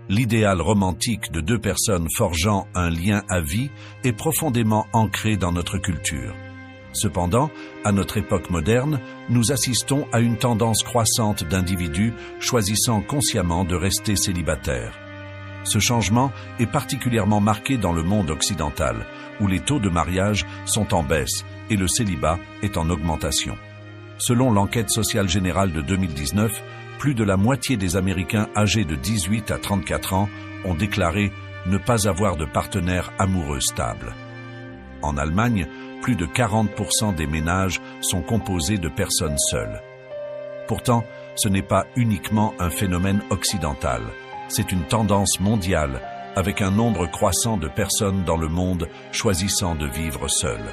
L'idéal romantique de deux personnes forgeant un lien à vie est profondément ancré dans notre culture. Cependant, à notre époque moderne, nous assistons à une tendance croissante d'individus choisissant consciemment de rester célibataires. Ce changement est particulièrement marqué dans le monde occidental, où les taux de mariage sont en baisse et le célibat est en augmentation. Selon l'enquête sociale générale de 2019, plus de la moitié des Américains âgés de 18 à 34 ans ont déclaré ne pas avoir de partenaire amoureux stable. En Allemagne, plus de 40% des ménages sont composés de personnes seules. Pourtant, ce n'est pas uniquement un phénomène occidental, c'est une tendance mondiale avec un nombre croissant de personnes dans le monde choisissant de vivre seules.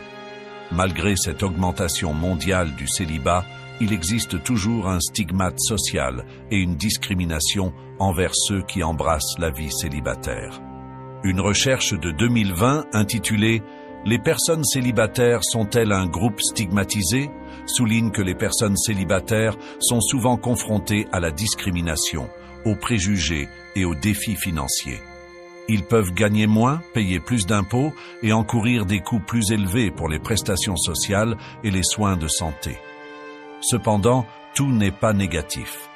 Malgré cette augmentation mondiale du célibat, il existe toujours un stigmate social et une discrimination envers ceux qui embrassent la vie célibataire. Une recherche de 2020 intitulée « Les personnes célibataires sont-elles un groupe stigmatisé ?» souligne que les personnes célibataires sont souvent confrontées à la discrimination, aux préjugés et aux défis financiers. Ils peuvent gagner moins, payer plus d'impôts et encourir des coûts plus élevés pour les prestations sociales et les soins de santé. Cependant, tout n'est pas négatif.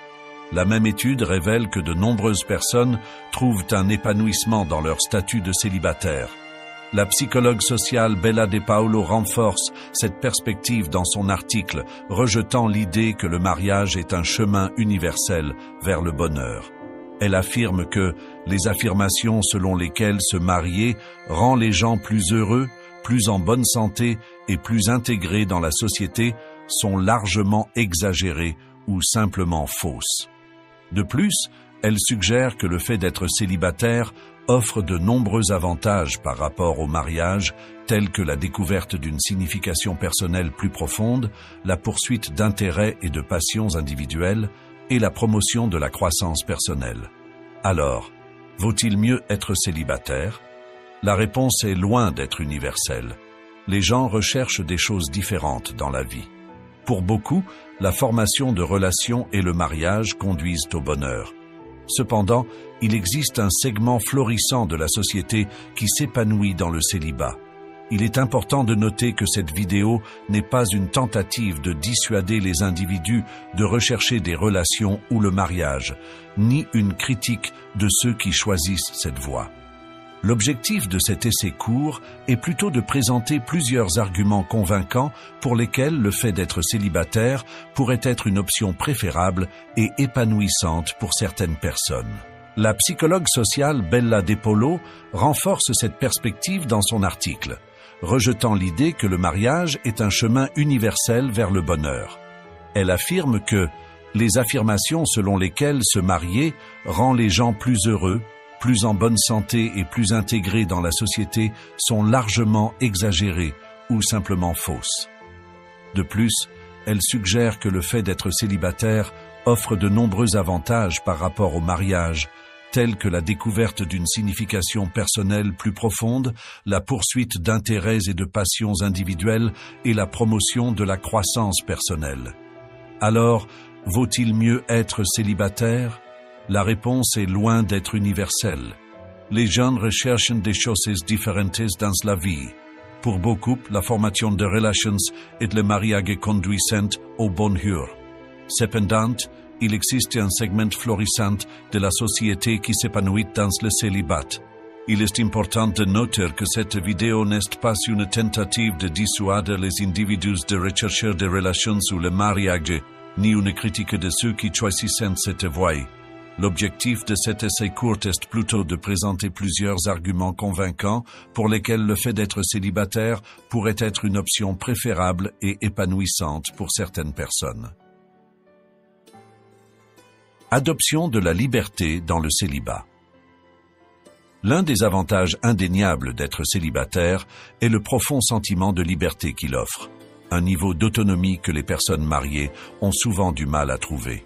La même étude révèle que de nombreuses personnes trouvent un épanouissement dans leur statut de célibataire. La psychologue sociale Bella De Paolo renforce cette perspective dans son article, rejetant l'idée que le mariage est un chemin universel vers le bonheur. Elle affirme que les affirmations selon lesquelles se marier rend les gens plus heureux, plus en bonne santé et plus intégrés dans la société sont largement exagérées ou simplement fausses. De plus, elle suggère que le fait d'être célibataire offre de nombreux avantages par rapport au mariage, tels que la découverte d'une signification personnelle plus profonde, la poursuite d'intérêts et de passions individuelles et la promotion de la croissance personnelle. Alors, vaut-il mieux être célibataire? La réponse est loin d'être universelle. Les gens recherchent des choses différentes dans la vie. Pour beaucoup, la formation de relations et le mariage conduisent au bonheur. Cependant, il existe un segment florissant de la société qui s'épanouit dans le célibat. Il est important de noter que cette vidéo n'est pas une tentative de dissuader les individus de rechercher des relations ou le mariage, ni une critique de ceux qui choisissent cette voie. L'objectif de cet essai court est plutôt de présenter plusieurs arguments convaincants pour lesquels le fait d'être célibataire pourrait être une option préférable et épanouissante pour certaines personnes. La psychologue sociale Bella De Paolo renforce cette perspective dans son article, rejetant l'idée que le mariage est un chemin universel vers le bonheur. Elle affirme que les affirmations selon lesquelles se marier rend les gens plus heureux, plus en bonne santé et plus intégrés dans la société sont largement exagérées ou simplement fausses. De plus, elle suggère que le fait d'être célibataire offre de nombreux avantages par rapport au mariage, tels que la découverte d'une signification personnelle plus profonde, la poursuite d'intérêts et de passions individuelles et la promotion de la croissance personnelle. Alors, vaut-il mieux être célibataire? La réponse est loin d'être universelle. Les gens recherchent des choses différentes dans la vie. Pour beaucoup, la formation de relations et le mariage conduisent au bonheur. Cependant, il existe un segment florissant de la société qui s'épanouit dans le célibat. Il est important de noter que cette vidéo n'est pas une tentative de dissuader les individus de rechercher des relations ou le mariage, ni une critique de ceux qui choisissent cette voie. L'objectif de cet essai court est plutôt de présenter plusieurs arguments convaincants pour lesquels le fait d'être célibataire pourrait être une option préférable et épanouissante pour certaines personnes. Adoption de la liberté dans le célibat. L'un des avantages indéniables d'être célibataire est le profond sentiment de liberté qu'il offre, un niveau d'autonomie que les personnes mariées ont souvent du mal à trouver.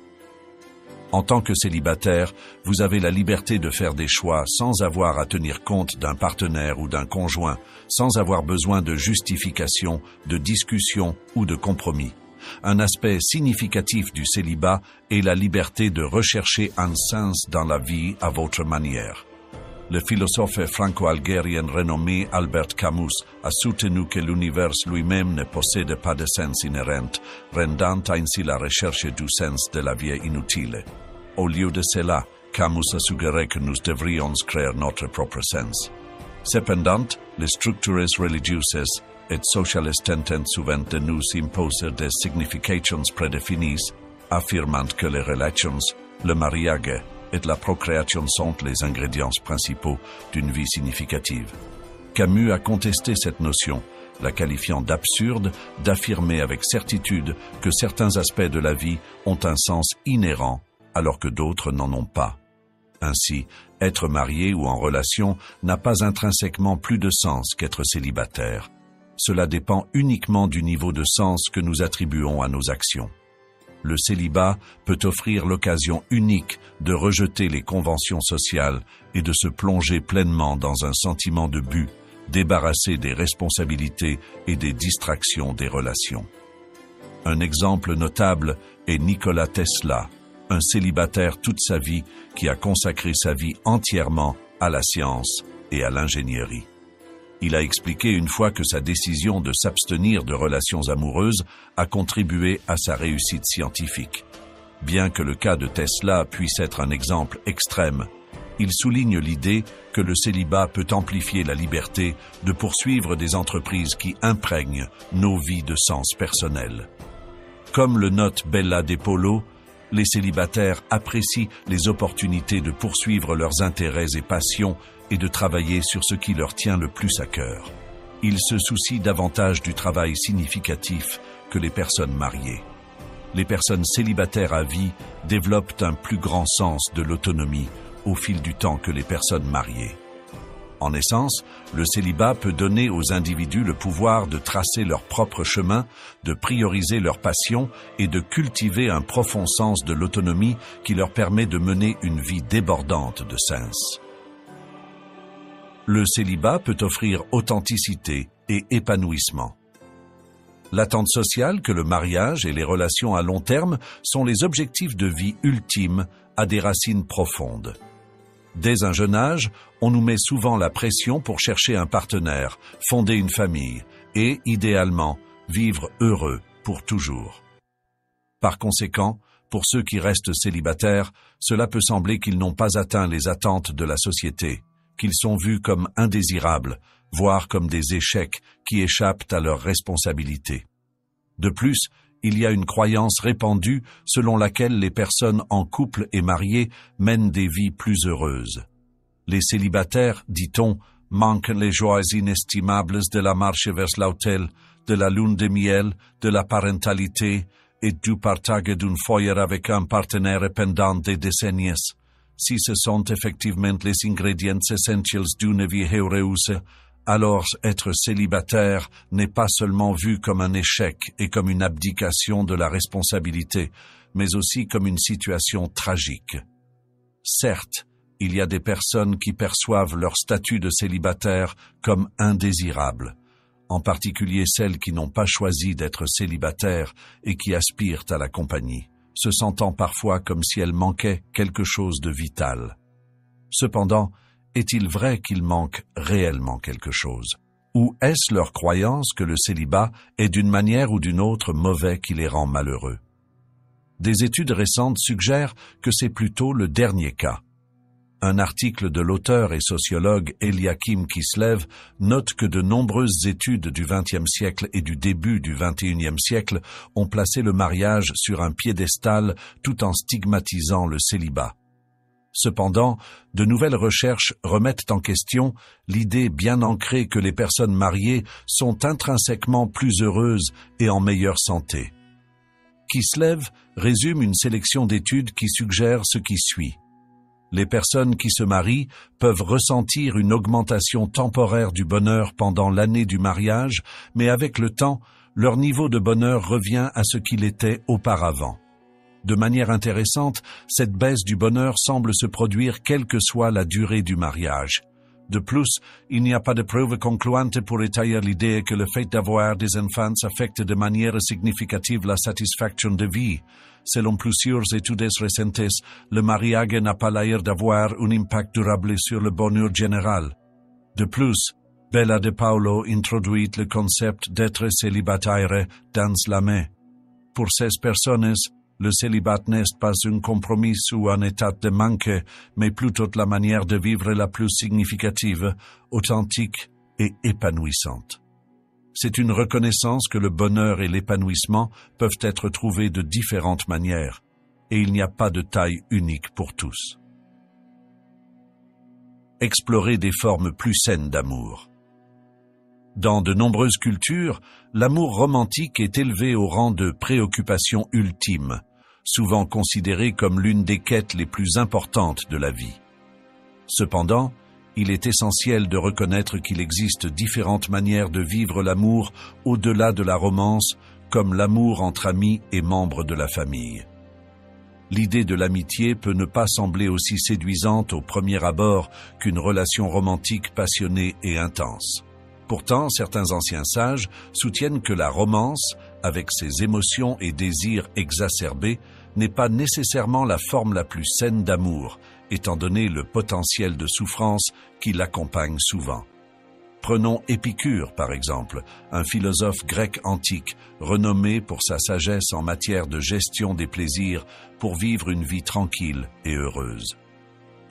En tant que célibataire, vous avez la liberté de faire des choix sans avoir à tenir compte d'un partenaire ou d'un conjoint, sans avoir besoin de justification, de discussion ou de compromis. Un aspect significatif du célibat est la liberté de rechercher un sens dans la vie à votre manière. Le philosophe franco-algérien renommé Albert Camus a soutenu que l'univers lui-même ne possède pas de sens inhérent, rendant ainsi la recherche du sens de la vie inutile. Au lieu de cela, Camus a suggéré que nous devrions créer notre propre sens. Cependant, les structures religieuses et sociales tentent souvent de nous imposer des significations prédéfinies, affirmant que les relations, le mariage et la procréation sont les ingrédients principaux d'une vie significative. Camus a contesté cette notion, la qualifiant d'absurde d'affirmer avec certitude que certains aspects de la vie ont un sens inhérent alors que d'autres n'en ont pas. Ainsi, être marié ou en relation n'a pas intrinsèquement plus de sens qu'être célibataire. Cela dépend uniquement du niveau de sens que nous attribuons à nos actions. Le célibat peut offrir l'occasion unique de rejeter les conventions sociales et de se plonger pleinement dans un sentiment de but, débarrassé des responsabilités et des distractions des relations. Un exemple notable est Nikola Tesla, un célibataire toute sa vie qui a consacré sa vie entièrement à la science et à l'ingénierie. Il a expliqué une fois que sa décision de s'abstenir de relations amoureuses a contribué à sa réussite scientifique. Bien que le cas de Tesla puisse être un exemple extrême, il souligne l'idée que le célibat peut amplifier la liberté de poursuivre des entreprises qui imprègnent nos vies de sens personnel. Comme le note Bella De Polo, les célibataires apprécient les opportunités de poursuivre leurs intérêts et passions et de travailler sur ce qui leur tient le plus à cœur. Ils se soucient davantage du travail significatif que les personnes mariées. Les personnes célibataires à vie développent un plus grand sens de l'autonomie au fil du temps que les personnes mariées. En essence, le célibat peut donner aux individus le pouvoir de tracer leur propre chemin, de prioriser leurs passions et de cultiver un profond sens de l'autonomie qui leur permet de mener une vie débordante de sens. Le célibat peut offrir authenticité et épanouissement. L'attente sociale que le mariage et les relations à long terme sont les objectifs de vie ultimes à des racines profondes. Dès un jeune âge, on nous met souvent la pression pour chercher un partenaire, fonder une famille et, idéalement, vivre heureux pour toujours. Par conséquent, pour ceux qui restent célibataires, cela peut sembler qu'ils n'ont pas atteint les attentes de la société, qu'ils sont vus comme indésirables, voire comme des échecs qui échappent à leurs responsabilités. De plus, il y a une croyance répandue selon laquelle les personnes en couple et mariées mènent des vies plus heureuses. Les célibataires, dit-on, manquent les joies inestimables de la marche vers l'autel, de la lune de miel, de la parentalité et du partage d'une foyer avec un partenaire pendant des décennies. Si ce sont effectivement les ingrédients essentiels d'une vie heureuse, alors être célibataire n'est pas seulement vu comme un échec et comme une abdication de la responsabilité, mais aussi comme une situation tragique. Certes, il y a des personnes qui perçoivent leur statut de célibataire comme indésirable, en particulier celles qui n'ont pas choisi d'être célibataires et qui aspirent à la compagnie, se sentant parfois comme si elles manquaient quelque chose de vital. Cependant, est-il vrai qu'il manque réellement quelque chose? Ou est-ce leur croyance que le célibat est d'une manière ou d'une autre mauvais qui les rend malheureux? Des études récentes suggèrent que c'est plutôt le dernier cas. Un article de l'auteur et sociologue Eliakim Kislev note que de nombreuses études du XXe siècle et du début du XXIe siècle ont placé le mariage sur un piédestal tout en stigmatisant le célibat. Cependant, de nouvelles recherches remettent en question l'idée bien ancrée que les personnes mariées sont intrinsèquement plus heureuses et en meilleure santé. Kislev résume une sélection d'études qui suggèrent ce qui suit. Les personnes qui se marient peuvent ressentir une augmentation temporaire du bonheur pendant l'année du mariage, mais avec le temps, leur niveau de bonheur revient à ce qu'il était auparavant. De manière intéressante, cette baisse du bonheur semble se produire quelle que soit la durée du mariage. De plus, il n'y a pas de preuve concluante pour étayer l'idée que le fait d'avoir des enfants affecte de manière significative la satisfaction de vie. Selon plusieurs études récentes, le mariage n'a pas l'air d'avoir un impact durable sur le bonheur général. De plus, Bella de Paulo introduit le concept d'être célibataire dans la main. Pour ces personnes, le célibat n'est pas un compromis ou un état de manque, mais plutôt la manière de vivre la plus significative, authentique et épanouissante. C'est une reconnaissance que le bonheur et l'épanouissement peuvent être trouvés de différentes manières, et il n'y a pas de taille unique pour tous. Explorer des formes plus saines d'amour. Dans de nombreuses cultures, l'amour romantique est élevé au rang de préoccupation ultime, souvent considéré comme l'une des quêtes les plus importantes de la vie. Cependant, il est essentiel de reconnaître qu'il existe différentes manières de vivre l'amour au-delà de la romance, comme l'amour entre amis et membres de la famille. L'idée de l'amitié peut ne pas sembler aussi séduisante au premier abord qu'une relation romantique passionnée et intense. Pourtant, certains anciens sages soutiennent que la romance, avec ses émotions et désirs exacerbés, n'est pas nécessairement la forme la plus saine d'amour, étant donné le potentiel de souffrance qui l'accompagne souvent. Prenons Épicure, par exemple, un philosophe grec antique, renommé pour sa sagesse en matière de gestion des plaisirs pour vivre une vie tranquille et heureuse.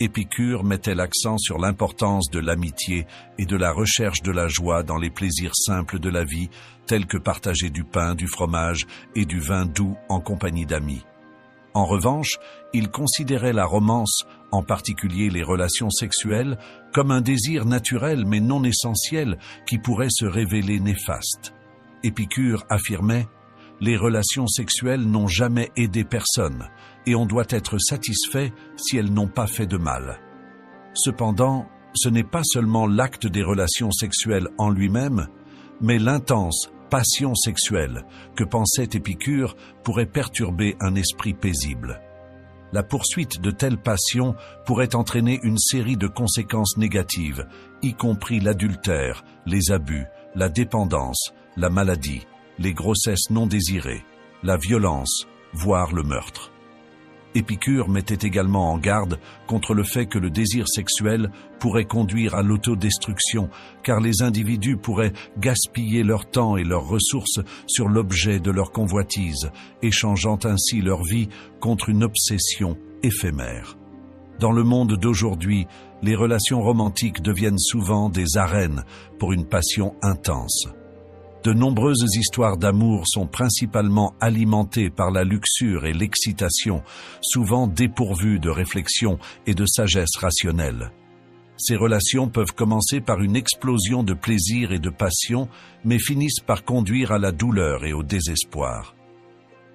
Épicure mettait l'accent sur l'importance de l'amitié et de la recherche de la joie dans les plaisirs simples de la vie, tels que partager du pain, du fromage et du vin doux en compagnie d'amis. En revanche, il considérait la romance, en particulier les relations sexuelles, comme un désir naturel mais non essentiel qui pourrait se révéler néfaste. Épicure affirmait « Les relations sexuelles n'ont jamais aidé personne et on doit être satisfait si elles n'ont pas fait de mal. » Cependant, ce n'est pas seulement l'acte des relations sexuelles en lui-même, mais l'intense passion sexuelle que pensait Épicure pourrait perturber un esprit paisible. La poursuite de telles passions pourrait entraîner une série de conséquences négatives, y compris l'adultère, les abus, la dépendance, la maladie, les grossesses non désirées, la violence, voire le meurtre. Épicure mettait également en garde contre le fait que le désir sexuel pourrait conduire à l'autodestruction, car les individus pourraient gaspiller leur temps et leurs ressources sur l'objet de leur convoitise, échangeant ainsi leur vie contre une obsession éphémère. Dans le monde d'aujourd'hui, les relations romantiques deviennent souvent des arènes pour une passion intense. De nombreuses histoires d'amour sont principalement alimentées par la luxure et l'excitation, souvent dépourvues de réflexion et de sagesse rationnelle. Ces relations peuvent commencer par une explosion de plaisir et de passion, mais finissent par conduire à la douleur et au désespoir.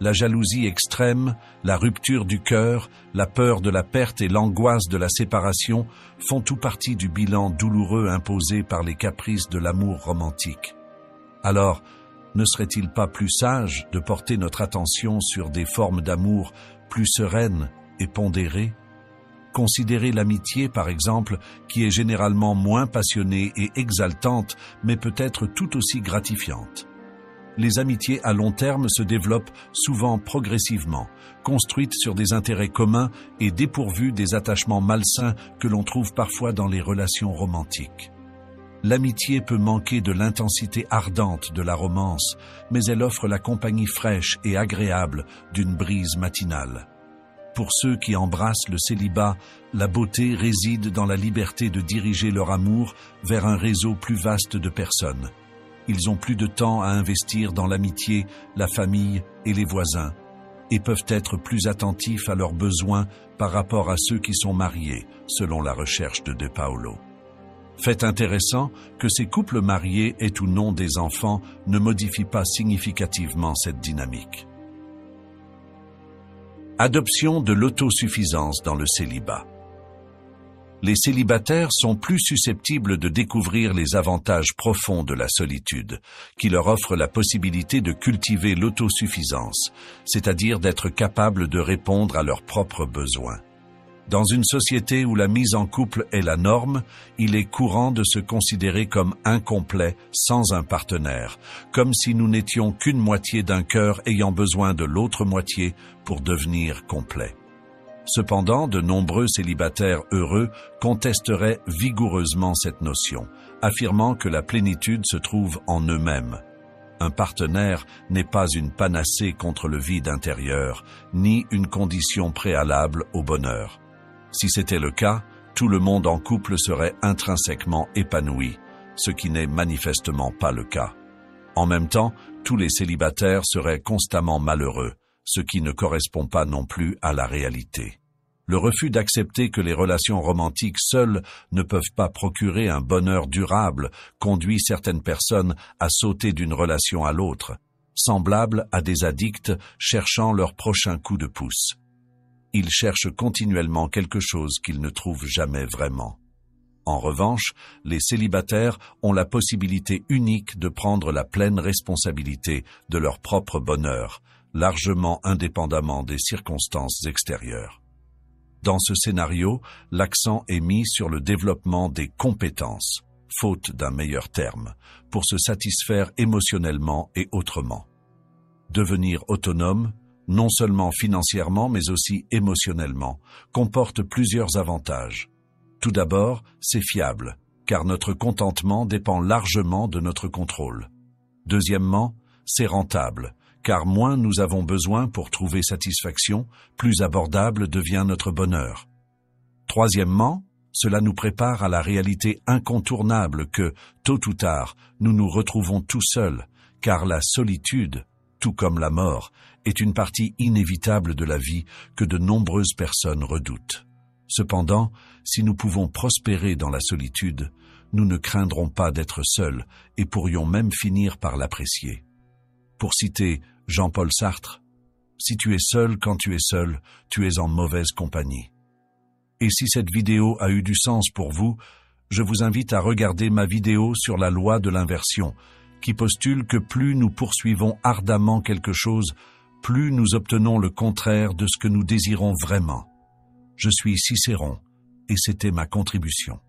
La jalousie extrême, la rupture du cœur, la peur de la perte et l'angoisse de la séparation font tout partie du bilan douloureux imposé par les caprices de l'amour romantique. Alors, ne serait-il pas plus sage de porter notre attention sur des formes d'amour plus sereines et pondérées? Considérez l'amitié, par exemple, qui est généralement moins passionnée et exaltante, mais peut-être tout aussi gratifiante. Les amitiés à long terme se développent souvent progressivement, construites sur des intérêts communs et dépourvues des attachements malsains que l'on trouve parfois dans les relations romantiques. L'amitié peut manquer de l'intensité ardente de la romance, mais elle offre la compagnie fraîche et agréable d'une brise matinale. Pour ceux qui embrassent le célibat, la beauté réside dans la liberté de diriger leur amour vers un réseau plus vaste de personnes. Ils ont plus de temps à investir dans l'amitié, la famille et les voisins, et peuvent être plus attentifs à leurs besoins par rapport à ceux qui sont mariés, selon la recherche de Paulo. Fait intéressant que ces couples mariés aient ou non des enfants ne modifie pas significativement cette dynamique. Adoption de l'autosuffisance dans le célibat. Les célibataires sont plus susceptibles de découvrir les avantages profonds de la solitude, qui leur offre la possibilité de cultiver l'autosuffisance, c'est-à-dire d'être capables de répondre à leurs propres besoins. Dans une société où la mise en couple est la norme, il est courant de se considérer comme incomplet sans un partenaire, comme si nous n'étions qu'une moitié d'un cœur ayant besoin de l'autre moitié pour devenir complet. Cependant, de nombreux célibataires heureux contesteraient vigoureusement cette notion, affirmant que la plénitude se trouve en eux-mêmes. Un partenaire n'est pas une panacée contre le vide intérieur, ni une condition préalable au bonheur. Si c'était le cas, tout le monde en couple serait intrinsèquement épanoui, ce qui n'est manifestement pas le cas. En même temps, tous les célibataires seraient constamment malheureux, ce qui ne correspond pas non plus à la réalité. Le refus d'accepter que les relations romantiques seules ne peuvent pas procurer un bonheur durable conduit certaines personnes à sauter d'une relation à l'autre, semblable à des addicts cherchant leur prochain coup de pouce. Ils cherchent continuellement quelque chose qu'ils ne trouvent jamais vraiment. En revanche, les célibataires ont la possibilité unique de prendre la pleine responsabilité de leur propre bonheur, largement indépendamment des circonstances extérieures. Dans ce scénario, l'accent est mis sur le développement des compétences, faute d'un meilleur terme, pour se satisfaire émotionnellement et autrement. Devenir autonome, non seulement financièrement mais aussi émotionnellement, comporte plusieurs avantages. Tout d'abord, c'est fiable, car notre contentement dépend largement de notre contrôle. Deuxièmement, c'est rentable, car moins nous avons besoin pour trouver satisfaction, plus abordable devient notre bonheur. Troisièmement, cela nous prépare à la réalité incontournable que, tôt ou tard, nous nous retrouvons tout seuls, car la solitude, tout comme la mort, est une partie inévitable de la vie que de nombreuses personnes redoutent. Cependant, si nous pouvons prospérer dans la solitude, nous ne craindrons pas d'être seuls et pourrions même finir par l'apprécier. Pour citer Jean-Paul Sartre, « Si tu es seul quand tu es seul, tu es en mauvaise compagnie ». Et si cette vidéo a eu du sens pour vous, je vous invite à regarder ma vidéo sur la loi de l'inversion, qui postule que plus nous poursuivons ardemment quelque chose, plus nous obtenons le contraire de ce que nous désirons vraiment. Je suis Cicéron, et c'était ma contribution.